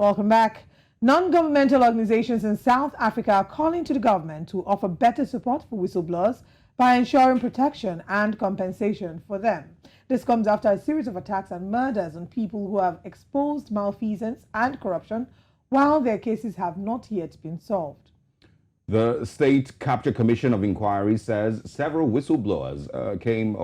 Welcome back. Non-governmental organizations in South Africa are calling to the government to offer better support for whistleblowers by ensuring protection and compensation for them. This comes after a series of attacks and murders on people who have exposed malfeasance and corruption, while their cases have not yet been solved. The State Capture Commission of Inquiry says several whistleblowers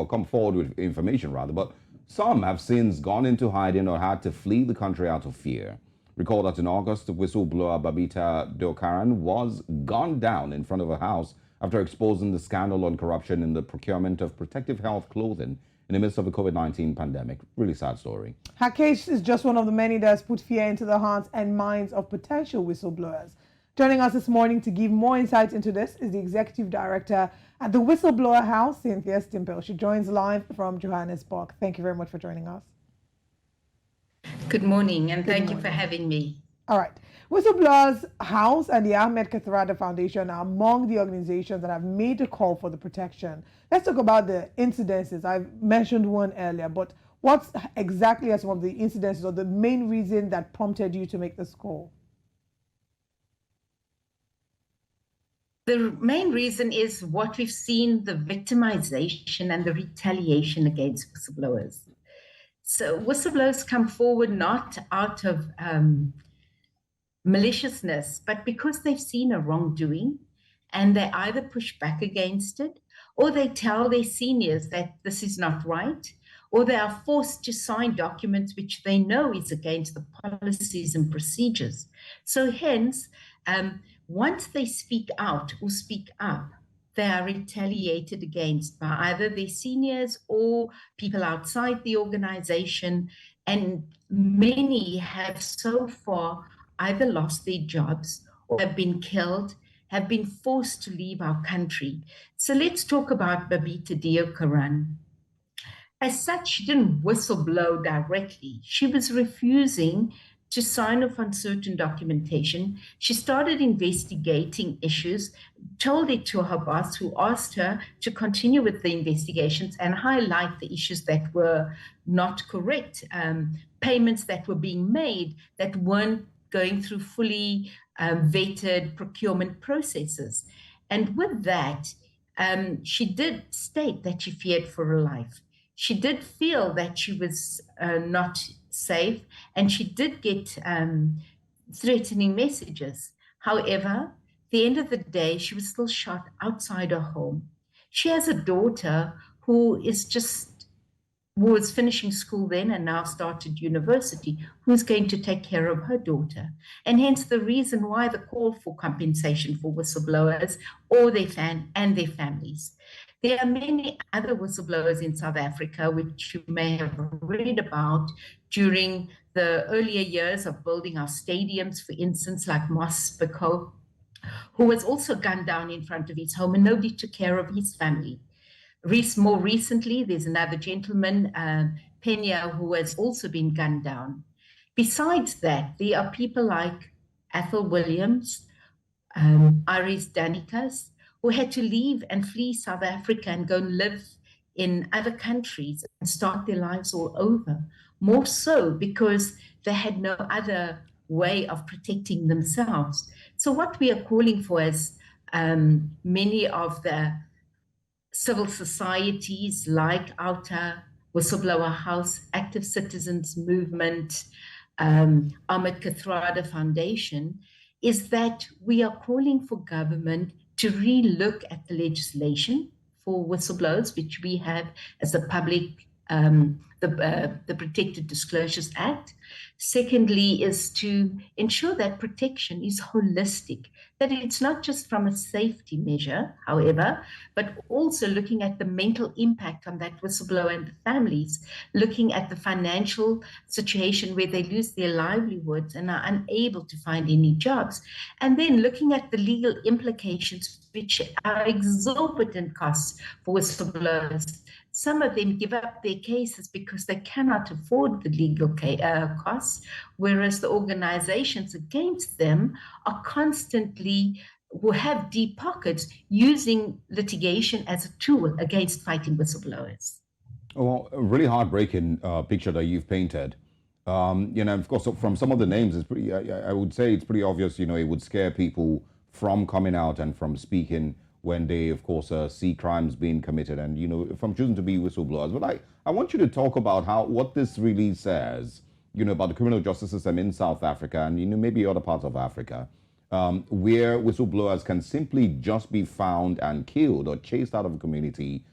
come forward with information, but some have since gone into hiding or had to flee the country out of fear. Recall that in August, whistleblower Corrupti0n was gunned down in front of a house after exposing the scandal on corruption in the procurement of protective health clothing in the midst of the COVID-19 pandemic. Really sad story. Her case is just one of the many that has put fear into the hearts and minds of potential whistleblowers. Joining us this morning to give more insights into this is the Executive Director at the Whistleblower House, CYNTHIA STIMPEL. She joins live from Johannesburg. Thank you very much for joining us. Good morning, and thank you for having me. All right. Whistleblowers House and the Ahmed Kathrada Foundation are among the organizations that have made a call for the protection. Let's talk about the incidences. I've mentioned one earlier, but what exactly are some of the incidences or the main reason that prompted you to make this call? The main reason is what we've seen, the victimization and the retaliation against whistleblowers. So whistleblowers come forward not out of maliciousness, but because they've seen a wrongdoing and they either push back against it, or they tell their seniors that this is not right, or they are forced to sign documents which they know is against the policies and procedures. So hence, once they speak out or speak up, they are retaliated against by either their seniors or people outside the organization. And many have so far either lost their jobs or have been killed, have been forced to leave our country. So let's talk about Corrupti0n. As such, she didn't whistleblow directly. She was refusing to sign off on certain documentation. She started investigating issues, told it to her boss, who asked her to continue with the investigations and highlight the issues that were not correct, payments that were being made that weren't going through fully vetted procurement processes. And with that, she did state that she feared for her life. She did feel that she was not safe, and she did get threatening messages. However, at the end of the day, she was still shot outside her home. She has a daughter who was finishing school then and now started university, who's going to take care of her daughter. And hence the reason why the call for compensation for whistleblowers or their families. There are many other whistleblowers in South Africa, which you may have read about during the earlier years of building our stadiums, for instance, like Moss Bako, who was also gunned down in front of his home and nobody took care of his family. More recently, there's another gentleman, Pena, who has also been gunned down. Besides that, there are people like Ethel Williams, Iris Danikas, who had to leave and flee South Africa and go and live in other countries and start their lives all over. More so because they had no other way of protecting themselves. So what we are calling for is many of the civil societies like Outer, Whistleblower House, Active Citizens Movement, Ahmed Kathrada Foundation, is that we are calling for government to re-look at the legislation for whistleblowers, which we have as a public, the Protected Disclosures Act. Secondly, is to ensure that protection is holistic, that it's not just from a safety measure, however, but also looking at the mental impact on that whistleblower and the families, looking at the financial situation where they lose their livelihoods and are unable to find any jobs, and then looking at the legal implications, which are exorbitant costs for whistleblowers. Some of them give up their cases because they cannot afford the legal costs, whereas the organizations against them are constantly, who have deep pockets, using litigation as a tool against fighting whistleblowers. Well, a really heartbreaking picture that you've painted. Of course, from some of the names, it's pretty. I would say it's pretty obvious. It would scare people from coming out and from speaking when they, of course, see crimes being committed, and from choosing to be whistleblowers. But I want you to talk about what this really says. About the criminal justice system in South Africa and maybe other parts of Africa, where whistleblowers can simply just be found and killed or chased out of a community.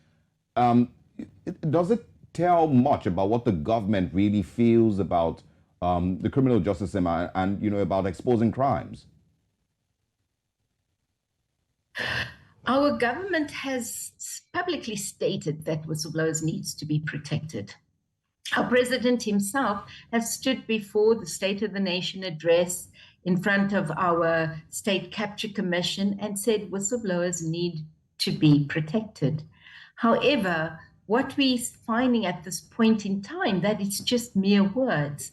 Does it tell much about what the government really feels about the criminal justice system and about exposing crimes? Our government has publicly stated that whistleblowers needs to be protected. Our president himself has stood before the State of the Nation address in front of our State Capture Commission and said whistleblowers need to be protected. However, what we're finding at this point in time, that it's just mere words.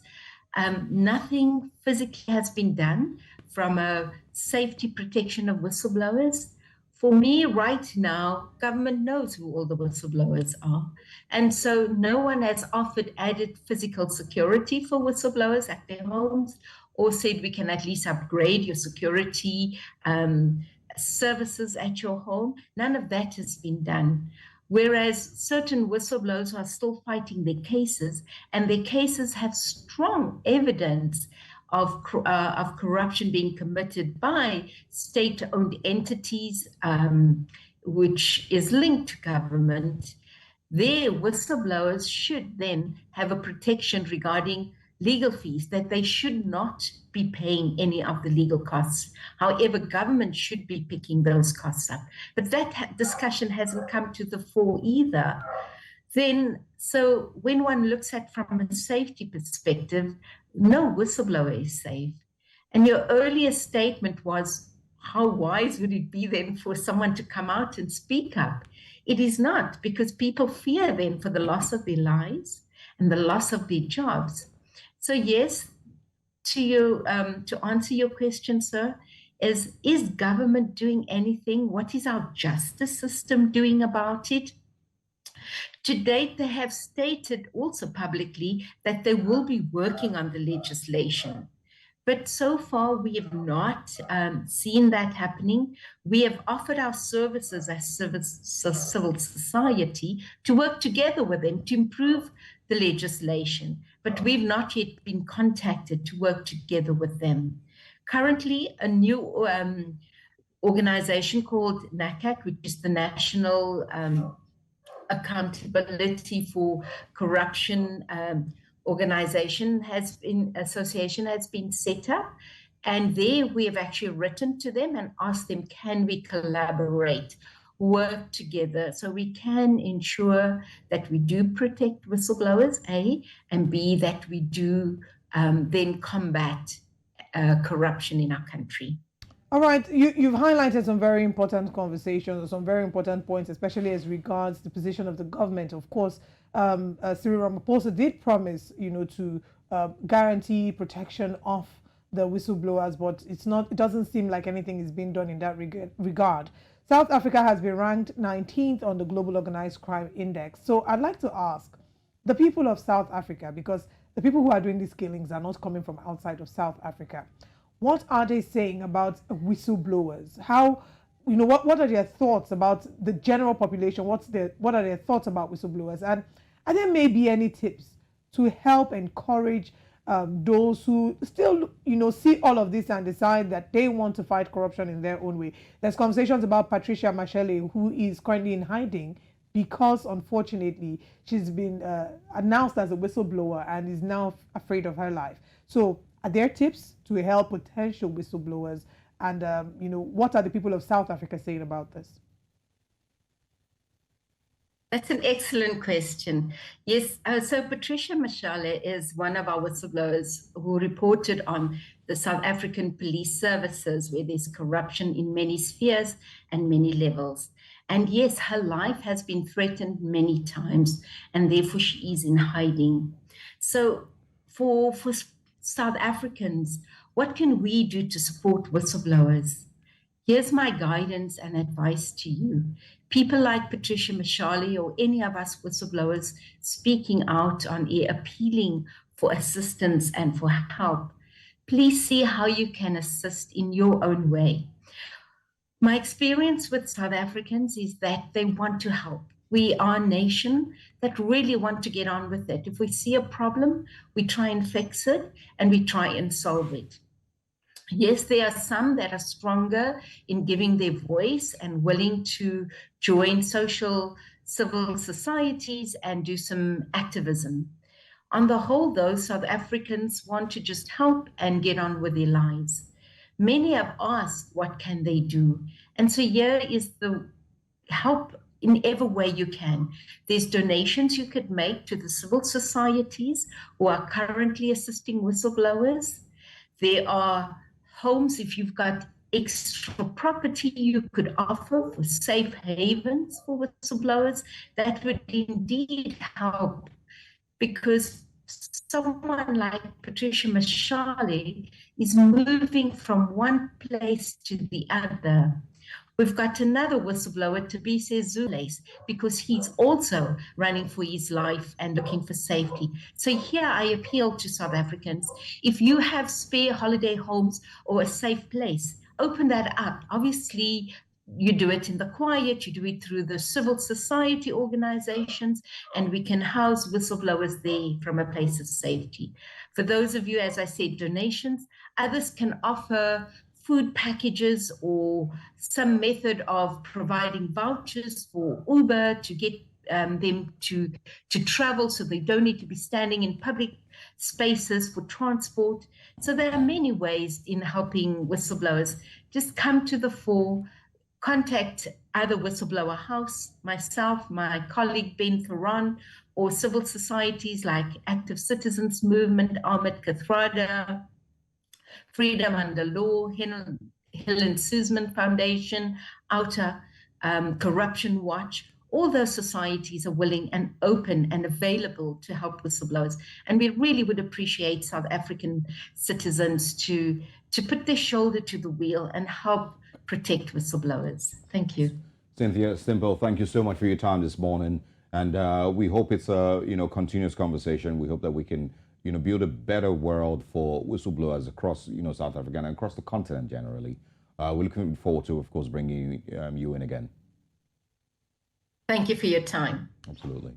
Nothing physically has been done from a safety protection of whistleblowers. For me, right now, government knows who all the whistleblowers are. And so no one has offered added physical security for whistleblowers at their homes or said we can at least upgrade your security services at your home. None of that has been done. Whereas certain whistleblowers are still fighting their cases, and their cases have strong evidence of corruption being committed by state-owned entities, which is linked to government. Their whistleblowers should then have a protection regarding legal fees, that they should not be paying any of the legal costs. However, government should be picking those costs up. But that discussion hasn't come to the fore either. So when one looks at from a safety perspective, no whistleblower is safe. And your earlier statement was, how wise would it be then for someone to come out and speak up? It is not, because people fear then for the loss of their lives and the loss of their jobs. So yes, to answer your question, sir, is government doing anything? What is our justice system doing about it? To date, they have stated also publicly that they will be working on the legislation. But so far, we have not seen that happening. We have offered our services as civil society to work together with them to improve the legislation, but we've not yet been contacted to work together with them. Currently, a new organization called NACAC, which is the National Accountability for Corruption association has been set up, and there we have actually written to them and asked them, can we collaborate, work together so we can ensure that we do protect whistleblowers, A, and B, that we do then combat corruption in our country. All right, you've highlighted some very important conversations, some very important points, especially as regards the position of the government. Of course, Cyril Ramaphosa did promise, to guarantee protection of the whistleblowers, but it doesn't seem like anything is being done in that regard. South Africa has been ranked 19th on the Global Organized Crime Index. So I'd like to ask the people of South Africa, because the people who are doing these killings are not coming from outside of South Africa. What are they saying about whistleblowers? How, what are their thoughts about the general population? What are their thoughts about whistleblowers? And are there maybe any tips to help encourage those who still, see all of this and decide that they want to fight corruption in their own way? There's conversations about Patricia Mashele, who is currently in hiding because, unfortunately, she's been announced as a whistleblower and is now afraid of her life. So are there tips to help potential whistleblowers? And, what are the people of South Africa saying about this? That's an excellent question. Yes, so Patricia Mashale is one of our whistleblowers who reported on the South African police services, where there's corruption in many spheres and many levels. And yes, her life has been threatened many times, and therefore she is in hiding. So for South Africans, what can we do to support whistleblowers? Here's my guidance and advice to you. People like Patricia Mashale or any of us whistleblowers speaking out on air, appealing for assistance and for help, please see how you can assist in your own way. My experience with South Africans is that they want to help. We are a nation that really want to get on with it. If we see a problem, we try and fix it and we try and solve it. Yes, there are some that are stronger in giving their voice and willing to join civil societies and do some activism. On the whole, though, South Africans want to just help and get on with their lives. Many have asked, what can they do? And so here is the help in every way you can. There's donations you could make to the civil societies who are currently assisting whistleblowers. There are homes, if you've got extra property you could offer for safe havens for whistleblowers. That would indeed help, because someone like Patricia Mashale is moving from one place to the other. We've got another whistleblower, Tabise Zules, because he's also running for his life and looking for safety. So here I appeal to South Africans. If you have spare holiday homes or a safe place, open that up. Obviously, you do it in the quiet, you do it through the civil society organizations, and we can house whistleblowers there from a place of safety. For those of you, as I said, donations, others can offer food packages or some method of providing vouchers for Uber to get them to travel so they don't need to be standing in public spaces for transport. So there are many ways in helping whistleblowers. Just come to the fore, contact either Whistleblower House, myself, my colleague Ben Theron, or civil societies like Active Citizens Movement, Ahmed Kathrada, Freedom Under Law, Helen Suzman Foundation, Outer, Corruption Watch. All those societies are willing and open and available to help whistleblowers. And we really would appreciate South African citizens to put their shoulder to the wheel and help protect whistleblowers. Thank you. Cynthia Stimpeil, thank you so much for your time this morning. And we hope it's a continuous conversation. We hope that we can build a better world for whistleblowers across South Africa and across the continent generally. We're looking forward to, of course, bringing you in again. Thank you for your time. Absolutely.